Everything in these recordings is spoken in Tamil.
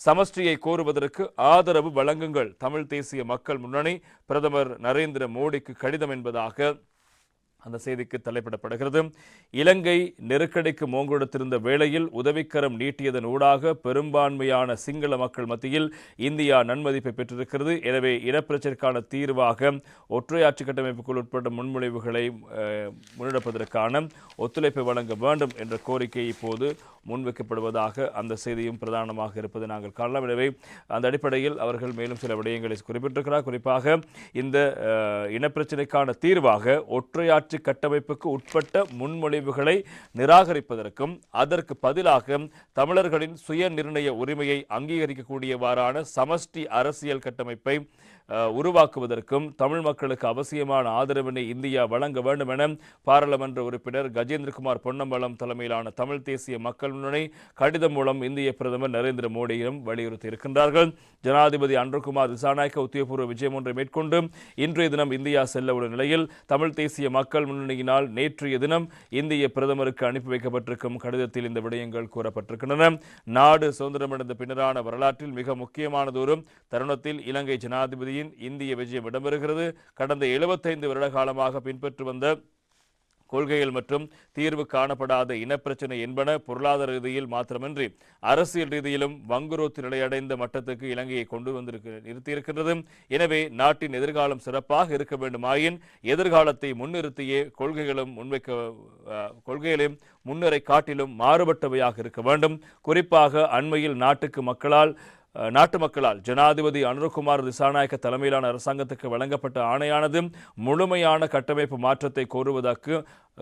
சமஷ்டியை கோருவதற்கு ஆதரவு வழங்குங்கள். தமிழ் தேசிய மக்கள் முன்னணி பிரதமர் நரேந்திர மோடிக்கு கடிதம் என்பதாக அந்த செய்திக்கு தலைப்பிடப்படுகிறது. இலங்கை நெருக்கடிக்கு மோங்கொடுத்திருந்த வேளையில் உதவிக்கரம் நீட்டியதன் ஊடாக பெரும்பான்மையான சிங்கள மக்கள் மத்தியில் இந்தியா நன்மதிப்பை பெற்றிருக்கிறது. எனவே இனப்பிரச்சிற்கான தீர்வாக ஒற்றையாட்சி கட்டமைப்புக்குள் உட்பட்ட முன்மொழிவுகளை முன்னெடுப்பதற்கான ஒத்துழைப்பை வழங்க வேண்டும் என்ற கோரிக்கை இப்போது முன்வைக்கப்படுவதாக அந்த செய்தியும் பிரதானமாக இருப்பது நாங்கள் காணலாம். எனவே அந்த அடிப்படையில் அவர்கள் மேலும் சில விடயங்களை குறிப்பிட்டிருக்கிறார். குறிப்பாக இந்த இனப்பிரச்சினைக்கான தீர்வாக ஒற்றையாட்சி கட்டமைப்புக்கு உட்பட்ட முன்மொழிவுகளை நிராகரிப்பதற்கும் அதற்கு பதிலாக தமிழர்களின் சுய நிர்ணய உரிமையை அங்கீகரிக்கக்கூடியவாறான சமஷ்டி அரசியல் கட்டமைப்பை உருவாக்குவதற்கும் தமிழ் மக்களுக்கு அவசியமான ஆதரவினை இந்தியா வழங்க வேண்டும் என பாராளுமன்ற உறுப்பினர் கஜேந்திரகுமார் பொன்னம்பலம் தலைமையிலான தமிழ் தேசிய மக்கள் முன்னணி கடிதம் மூலம் இந்திய பிரதமர் நரேந்திர மோடியிடம் வலியுறுத்தி இருக்கின்றார்கள். ஜனாதிபதி அன்ருகுமார் திசாநாயக்க உத்தியோகபூர்வ விஜயம் ஒன்றை மேற்கொண்டு இன்றைய தினம் இந்தியா செல்ல உள்ள நிலையில் தமிழ் தேசிய மக்கள் முன்னணியினால் நேற்றைய தினம் இந்திய பிரதமருக்கு அனுப்பி வைக்கப்பட்டிருக்கும் கடிதத்தில் இந்த விடயங்கள் கூறப்பட்டிருக்கின்றன. நாடு சுதந்திரமடைந்த பின்னரான வரலாற்றில் மிக முக்கியமானதொரு தருணத்தில் இலங்கை ஜனாதிபதி இந்திய விஜயம் இடம்பெறுகிறது. கடந்த 75 வருட காலமாக பின்பற்றி வந்த கொள்கைகள் மற்றும் தீர்வு காணப்படாத இனப்பிரச்சனை என்பன பொருளாதார ரீதியில் மாத்திரமின்றி அரசியல் ரீதியிலும் வங்குரோத்து நிலையடைந்த மட்டத்துக்கு இலங்கையை கொண்டு நிறுத்தியிருக்கிறது. எனவே நாட்டின் எதிர்காலம் சிறப்பாக இருக்க வேண்டுமாயின் எதிர்காலத்தை முன்னிறுத்தியே கொள்கைகளையும் முன்னரை காட்டிலும் மாறுபட்டவையாக இருக்க வேண்டும். குறிப்பாக அண்மையில் நாட்டு மக்களால் ஜனாதிபதி அனுரகுமார் திசாநாயக்க தலைமையிலான அரசாங்கத்துக்கு வழங்கப்பட்ட ஆணையானது முழுமையான கட்டமைப்பு மாற்றத்தை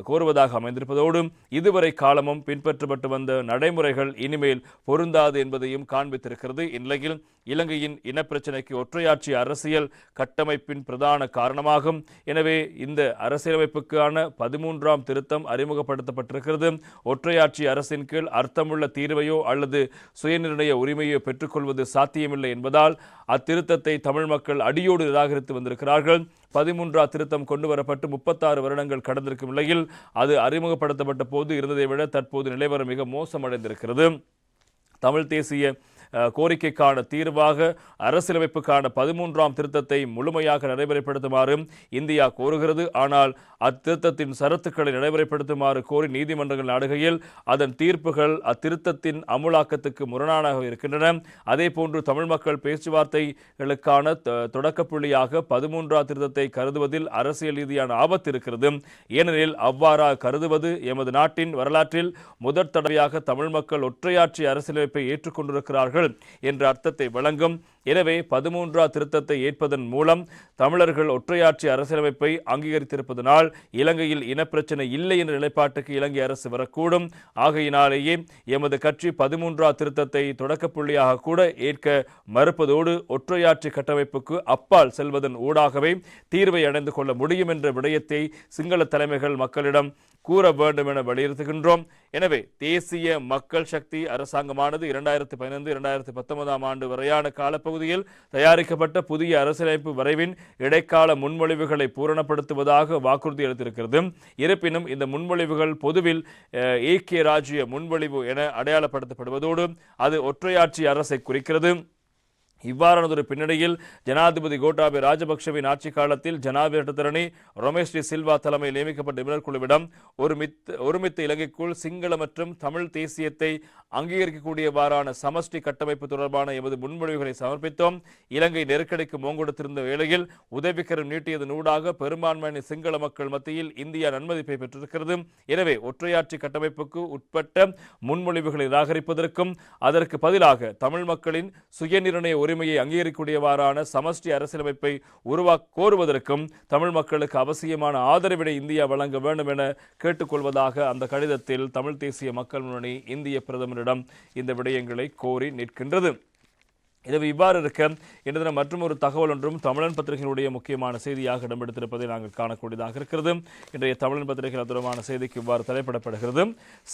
கோருவதாக அமைந்திருப்பதோடு இதுவரை காலமும் பின்பற்றப்பட்டு வந்த நடைமுறைகள் இனிமேல் பொருந்தாது என்பதையும் காண்பித்திருக்கிறது. இந்நிலையில் இலங்கையின் இனப்பிரச்சினைக்கு ஒற்றையாட்சி அரசியல் கட்டமைப்பின் பிரதான காரணமாகும். எனவே இந்த அரசியலமைப்புக்கான 13ஆம் திருத்தம் அறிமுகப்படுத்தப்பட்டிருக்கிறது. ஒற்றையாட்சி அரசின் கீழ் அர்த்தமுள்ள தீர்வையோ அல்லது சுயநிர்ணய உரிமையோ பெற்றுக்கொள்வது சாத்தியமில்லை என்பதால் அத்திருத்தத்தை தமிழ் மக்கள் அடியோடு நிராகரித்து வந்திருக்கிறார்கள். 13ஆம் திருத்தம் கொண்டு வரப்பட்டு 36 வருடங்கள் கடந்திருக்கும் நிலையில் அது அறிமுகப்படுத்தப்பட்ட போது இருந்ததை விட தற்போது நிலைவரம் மிக மோசமடைந்திருக்கிறது. தமிழ் தேசிய கோரிக்கைக்கான தீர்வாக அரசியலமைப்புக்கான 13ஆம் திருத்தத்தை முழுமையாக நடைமுறைப்படுத்துமாறு இந்தியா கோருகிறது. ஆனால் அத்திருத்தத்தின் சரத்துக்களை நடைமுறைப்படுத்துமாறு கோரி நீதிமன்றங்கள் நாடுகையில் அதன் தீர்ப்புகள் அத்திருத்தத்தின் அமுலாக்கத்துக்கு முரணாக இருக்கின்றன. அதே போன்று தமிழ் மக்கள் பேச்சுவார்த்தைகளுக்கான தொடக்க புள்ளியாக 13ஆம் திருத்தத்தை கருதுவதில் அரசியல் ரீதியான ஆபத்து இருக்கிறது. ஏனெனில் அவ்வாறாக கருதுவது எமது நாட்டின் வரலாற்றில் முதற் தடவையாக தமிழ் மக்கள் ஒற்றையாட்சி அரசியலமைப்பை ஏற்றுக்கொண்டிருக்கிறார்கள் என்ற அர்த்தத்தை வழங்கும். எனவே 13ஆம் திருத்தத்தை ஏற்பதன் மூலம் தமிழர்கள் ஒற்றையாட்சி அரசியலமைப்பை அங்கீகரித்திருப்பதனால் இலங்கையில் இனப்பிரச்சனை இல்லை என்ற நிலைப்பாட்டுக்கு இலங்கை அரசு வரக்கூடும். ஆகையினாலேயே எமது கட்சி 13ஆம் திருத்தத்தை தொடக்க புள்ளியாக கூட ஏற்க மறுப்பதோடு ஒற்றையாட்சி கட்டமைப்புக்கு அப்பால் செல்வதன் ஊடாகவே தீர்வை அடைந்து கொள்ள முடியும் என்ற விடயத்தை சிங்கள தலைமைகள் மக்களிடம் கூற வேண்டும் என வலியுறுத்துகின்றோம். எனவே தேசிய மக்கள் சக்தி அரசாங்கமானது 2015-2019 ஆண்டு வரையான காலப்பகுதியில் தயாரிக்கப்பட்ட புதிய அரசியலமைப்பு வரைவின் இடைக்கால முன்மொழிவுகளை பூரணப்படுத்துவதாக வாக்குறுதி அளித்திருக்கிறது. இருப்பினும் இந்த முன்மொழிவுகள் பொதுவில் ஏக்கிய ராஜ்ய முன்மொழிவு என அடையாளப்படுத்தப்படுவதோடு அது ஒற்றையாட்சி அரசை குறிக்கிறது. இவ்வாறானதொரு பின்னணியில் ஜனாதிபதி கோட்டாபய ராஜபக்ஷவின் ஆட்சி காலத்தில் ஜனாதிபதி சட்டத்தரணி ரமேஷ் டி சில்வா தலைமையில் நியமிக்கப்பட்ட நிபுணர் குழுவிடம் ஒருமித்த இலங்கைக்குள் சிங்கள மற்றும் தமிழ் தேசியத்தை அங்கீகரிக்கக்கூடியவாறான சமஷ்டி கட்டமைப்பு தொடர்பான எமது முன்மொழிவுகளை சமர்ப்பித்தோம். இலங்கை நெருக்கடிக்கு மோங்கொடுத்திருந்த வேளையில் உதவிக்கரம் நீட்டியதன் ஊடாக பெரும்பான்மையான சிங்கள மக்கள் மத்தியில் இந்தியா நன்மதிப்பை பெற்றிருக்கிறது. எனவே ஒற்றையாட்சி கட்டமைப்புக்கு உட்பட்ட முன்மொழிவுகளை நிராகரிப்பதற்கும் அதற்கு பதிலாக தமிழ் மக்களின் சுயநிர்ணய உரிமையை அங்கீகரிக்கக்கூடியவாறான சமஷ்டி அரசியலமைப்பை கோருவதற்கும் தமிழ் மக்களுக்கு அவசியமான ஆதரவினை இந்தியா வழங்க வேண்டும் என கேட்டுக்கொள்வதாக அந்த கடிதத்தில் தமிழ் தேசிய மக்கள் முன்னணி இந்திய பிரதமரிடம் இந்த விடயங்களை கோரி நிற்கின்றது. எனவே இவ்வாறு இருக்க இன்று தினம் மற்றும் ஒரு தகவல் ஒன்றும் தமிழன் பத்திரிகையினுடைய முக்கியமான செய்தியாக இடம்பெடுத்திருப்பதை நாங்கள் காணக்கூடியதாக இருக்கிறது. இன்றைய தமிழன் பத்திரிகையில் தொடர்பான செய்திக்கு இவ்வாறு தலைப்பிடப்படுகிறது.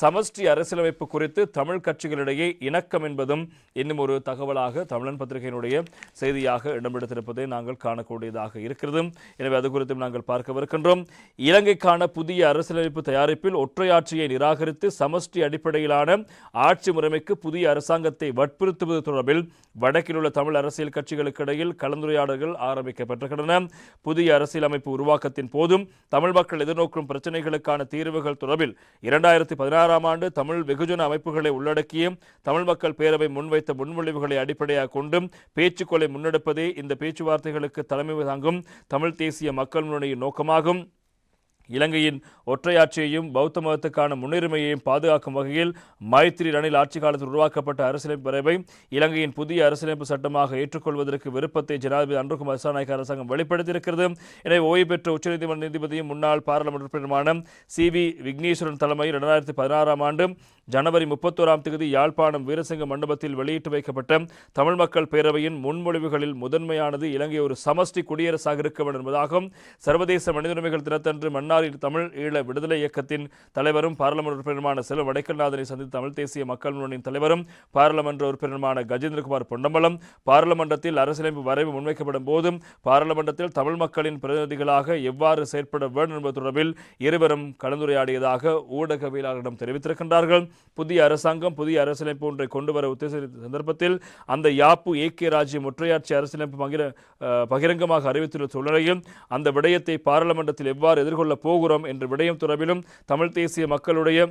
சமஷ்டி அரசியலமைப்பு குறித்து தமிழ் கட்சிகளிடையே இணக்கம் என்பதும் இன்னும் ஒரு தகவலாக தமிழன் பத்திரிகையினுடைய செய்தியாக இடம்பெடுத்திருப்பதை நாங்கள் காணக்கூடியதாக இருக்கிறது. எனவே அது குறித்தும் நாங்கள் பார்க்கவிருக்கின்றோம். இலங்கைக்கான புதிய அரசியலமைப்பு தயாரிப்பில் ஒற்றையாட்சியை நிராகரித்து சமஷ்டி அடிப்படையிலான ஆட்சி முறைமைக்கு புதிய அரசாங்கத்தை வற்புறுத்துவது தொடர்பில் வடக்கில் உள்ள தமிழ் அரசியல் கட்சிகளுக்கு இடையில் கலந்துரையாடல்கள் ஆரம்பிக்கப்பட்டிருக்கின்றன. புதிய அரசியலமைப்பு உருவாக்கத்தின் போதும் தமிழ் மக்கள் எதிர்நோக்கும் பிரச்சினைகளுக்கான தீர்வுகள் தொடர்பில் 2016 ஆண்டு தமிழ் வெகுஜன அமைப்புகளை உள்ளடக்கிய தமிழ் மக்கள் பேரவை முன்வைத்த முன்மொழிவுகளை அடிப்படையாக கொண்டும் பேச்சுக்களை முன்னெடுப்பதே இந்த பேச்சுவார்த்தைகளுக்கு தலைமை தாங்கும் தமிழ் தேசிய மக்கள் முன்னணியின் நோக்கமாகும். இலங்கையின் ஒற்றையாட்சியையும் பௌத்த மதத்துக்கான முன்னுரிமையையும் பாதுகாக்கும் வகையில் மைத்திரி ரணில் ஆட்சி காலத்தில் உருவாக்கப்பட்ட அரசியலமைப்பு வரைவை இலங்கையின் புதிய அரசியலமைப்பு சட்டமாக ஏற்றுக்கொள்வதற்கு விருப்பத்தை ஜனாதிபதி அன்ருகுமார் திசாநாயக்க அரசாங்கம் வெளிப்படுத்தியிருக்கிறது. எனவே ஓய்வு பெற்ற உச்சநீதிமன்ற நீதிபதியும் முன்னாள் பாராளுமன்ற உறுப்பினருமான சி.வி. விக்னேஸ்வரன் தலைமையில் 2016 ஆண்டு ஜனவரி 31 யாழ்ப்பாணம் வீரசிங்க மண்டபத்தில் வெளியிட்டு வைக்கப்பட்ட தமிழ் மக்கள் பேரவையின் முன்மொழிவுகளில் முதன்மையானது இலங்கை ஒரு சமஷ்டி குடியரசாக இருக்க வேண்டும் என்பதாகும். சர்வதேச மனித உரிமைகள் தினத்தன்று மன்னாரில் தமிழ் ஈழ விடுதலை இயக்கத்தின் தலைவரும் பாராளுமன்ற உறுப்பினருமான செல்வ வடைக்கல்நாதனை சந்தித்த தமிழ் தேசிய மக்கள் முன்னணியின் தலைவரும் பாராளுமன்ற உறுப்பினருமான கஜேந்திரகுமார் பொன்னம்பலம் பாராளுமன்றத்தில் அரசியலமைப்பு வரைவு முன்வைக்கப்படும் போதும் பாராளுமன்றத்தில் தமிழ் மக்களின் பிரதிநிதிகளாக எவ்வாறு செயற்பட வேண்டும் என்பது தொடர்பில் இருவரும் கலந்துரையாடியதாக ஊடகவியலாளரிடம் தெரிவித்திருக்கின்றார்கள். புதிய அரசாங்கம் புதிய அரசியலமைப்பு ஒன்றை கொண்டு வர உத்தேசித்த சந்தர்ப்பத்தில் அந்த யாப்பு ஏக்கிய ராஜ்யம் ஒற்றையாட்சி அரசியலமைப்பு பகிரங்கமாக அறிவித்துள்ள சூழ்நிலையில் அந்த விடயத்தை பாராளுமன்றத்தில் எவ்வாறு எதிர்கொள்ளப் போகிறோம் என்ற விடயம் தொடர்பிலும் தமிழ் தேசிய மக்களுடைய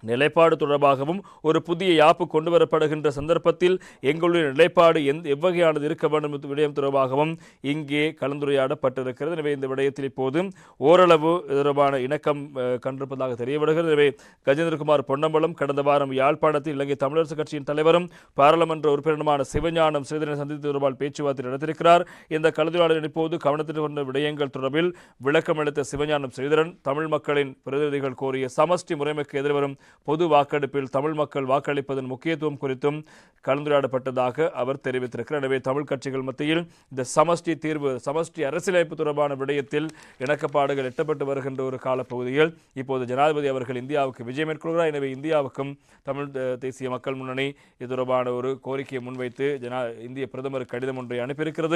நிலைப்பாடு தொடர்பாகவும் ஒரு புதிய யாப்பு கொண்டு வரப்படுகின்ற சந்தர்ப்பத்தில் எங்களுடைய நிலைப்பாடு எவ்வகையானது இருக்க வேண்டும் விடயம் தொடர்பாகவும் இங்கே கலந்துரையாடப்பட்டிருக்கிறது. எனவே இந்த விடயத்தில் இப்போது ஓரளவு தொடர்பான இணக்கம் கண்டிருப்பதாக தெரியப்படுகிறது. எனவே கஜேந்திரகுமார் பொன்னம்பலம் கடந்த வாரம் யாழ்ப்பாணத்தில் இலங்கை தமிழரசு கட்சியின் தலைவரும் பாராளுமன்ற உறுப்பினருமான சிவஞானம் ஸ்ரீதரனை சந்தித்து தொடர்பால் பேச்சுவார்த்தை நடத்தியிருக்கிறார். இந்த கலந்துரையாடலின் இப்போது கவனத்தில் கொண்ட விடயங்கள் தொடர்பில் விளக்கம் அளித்த சிவஞானம் ஸ்ரீதரன் தமிழ் மக்களின் பிரதிநிதிகள் கோரிய சமஷ்டி முறைமைக்கு எதிர்வரும் பொது வாக்கெடுப்பில் தமிழ் மக்கள் வாக்களிப்பதன் முக்கியத்துவம் குறித்தும் கலந்துரையாடப்பட்டதாக அவர் தெரிவித்திருக்கிறார். எனவே தமிழ் கட்சிகள் மத்தியில் இந்த சமஷ்டி தீர்வு சமஷ்டி அரசியலமைப்பு தொடர்பான விடயத்தில் இணக்கப்பாடுகள் எட்டப்பட்டு வருகின்ற ஒரு காலப்பகுதியில் இப்போது ஜனாதிபதி அவர்கள் இந்தியாவுக்கு விஜயம் மேற்கொள்கிறார். எனவே இந்தியாவுக்கும் தமிழ் தேசிய மக்கள் முன்னணி இது தொடர்பான ஒரு கோரிக்கையை முன்வைத்து இந்திய பிரதமர் கடிதம் ஒன்றை அனுப்பியிருக்கிறது.